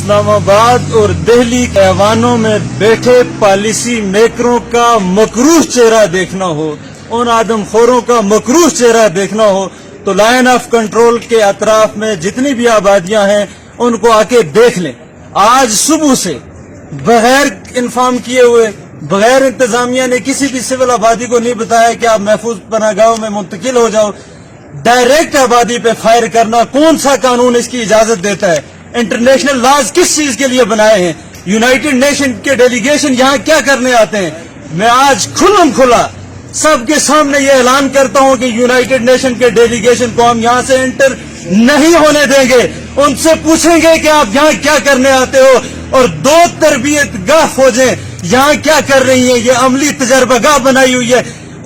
اسلام آباد اور دہلی کے ایوانوں میں بیٹھے پالیسی میکروں کا مکروہ چہرہ دیکھنا ہو، ان آدم خوروں کا مکروہ چہرہ دیکھنا ہو تو لائن آف کنٹرول کے اطراف میں جتنی بھی آبادیاں ہیں ان کو آ کے دیکھ لیں۔ آج صبح سے بغیر انفارم کیے ہوئے، بغیر انتظامیہ نے کسی بھی سول آبادی کو نہیں بتایا کہ آپ محفوظ پناہ گاہوں میں منتقل ہو جاؤ، ڈائریکٹ آبادی پہ فائر کرنا کون سا قانون اس کی اجازت دیتا ہے؟ انٹرنیشنل لاز کس چیز کے لیے بنائے ہیں؟ یونائٹڈ نیشن کے ڈیلیگیشن یہاں کیا کرنے آتے ہیں؟ میں آج کھلم کھلا سب کے سامنے یہ اعلان کرتا ہوں کہ یونائٹڈ نیشن کے ڈیلیگیشن کو ہم یہاں سے انٹر نہیں ہونے دیں گے۔ ان سے پوچھیں گے کہ آپ یہاں کیا کرنے آتے ہو، اور 2 تربیت گاہ فوجیں یہاں کیا کر رہی ہیں؟ یہ عملی تجربہ گاہ بنائی ہوئی ہے۔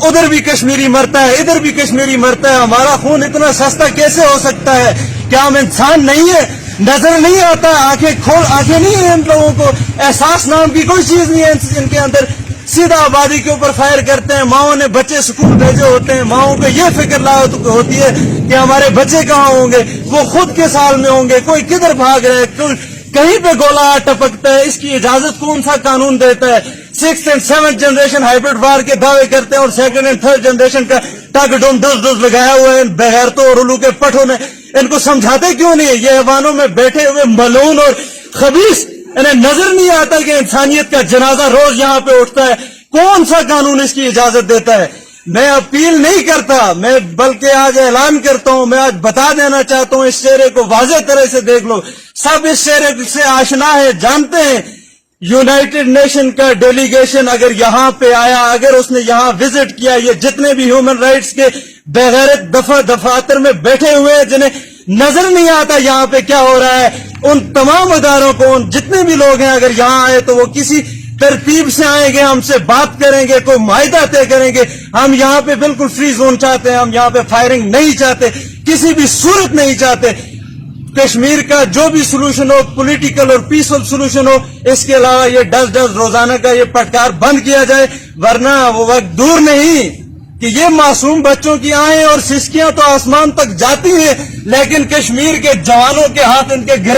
ادھر بھی کشمیری مرتا ہے، ادھر بھی کشمیری مرتا ہے۔ ہمارا خون اتنا سستا کیسے ہو سکتا ہے؟ کیا ہم انسان نہیں ہے؟ نظر نہیں آتا؟ آنکھیں نہیں ہیں ان لوگوں کو؟ احساس نام کی کوئی چیز نہیں ہے ان کے اندر؟ سیدھا آبادی کے اوپر فائر کرتے ہیں۔ ماؤں نے بچے سکول بھیجے ہوتے ہیں، ماؤں کو یہ فکر ہوتی ہے کہ ہمارے بچے کہاں ہوں گے، وہ خود کے سال میں ہوں گے، کوئی کدھر بھاگ رہے، کہیں پہ گولہ ٹپکتا ہے۔ اس کی اجازت کون سا قانون دیتا ہے؟ 6th and 7th generation hybrid وار کے دعوے کرتے ہیں اور 2nd and 3rd جنریشن کا ٹاک ڈوم ڈوز لگایا ہوا ہے ان بغیرتوں اور الو کے پٹھوں نے۔ ان کو سمجھاتے کیوں نہیں؟ یہ ایوانوں میں بیٹھے ہوئے ملعون اور خبیث، انہیں نظر نہیں آتا کہ انسانیت کا جنازہ روز یہاں پہ اٹھتا ہے؟ کون سا قانون اس کی اجازت دیتا ہے؟ میں اپیل نہیں کرتا، میں بلکہ آج اعلان کرتا ہوں، میں آج بتا دینا چاہتا ہوں، اس چہرے کو واضح طرح سے دیکھ لو۔ سب اس چہرے سے آشنا ہے، جانتے ہیں۔ یونائٹڈ نیشن کا ڈیلیگیشن اگر یہاں پہ آیا، اگر اس نے یہاں وزٹ کیا، یہ جتنے بھی ہیومن رائٹس کے بغیرت دفاتر میں بیٹھے ہوئے ہیں جنہیں نظر نہیں آتا یہاں پہ کیا ہو رہا ہے، ان تمام اداروں کو، ان جتنے بھی لوگ ہیں اگر یہاں آئے تو وہ کسی ترتیب سے آئیں گے، ہم سے بات کریں گے، کوئی معاہدہ طے کریں گے۔ ہم یہاں پہ بالکل فری زون چاہتے ہیں، ہم یہاں پہ فائرنگ نہیں چاہتے، کسی بھی صورت نہیں چاہتے۔ کشمیر کا جو بھی سلوشن ہو، پولیٹیکل اور پیسفل سلوشن ہو، اس کے علاوہ یہ ڈز روزانہ کا یہ پٹکار بند کیا جائے، ورنہ وہ وقت دور نہیں کہ یہ معصوم بچوں کی آہیں اور سسکیاں تو آسمان تک جاتی ہیں، لیکن کشمیر کے جوانوں کے ہاتھ ان کے گرے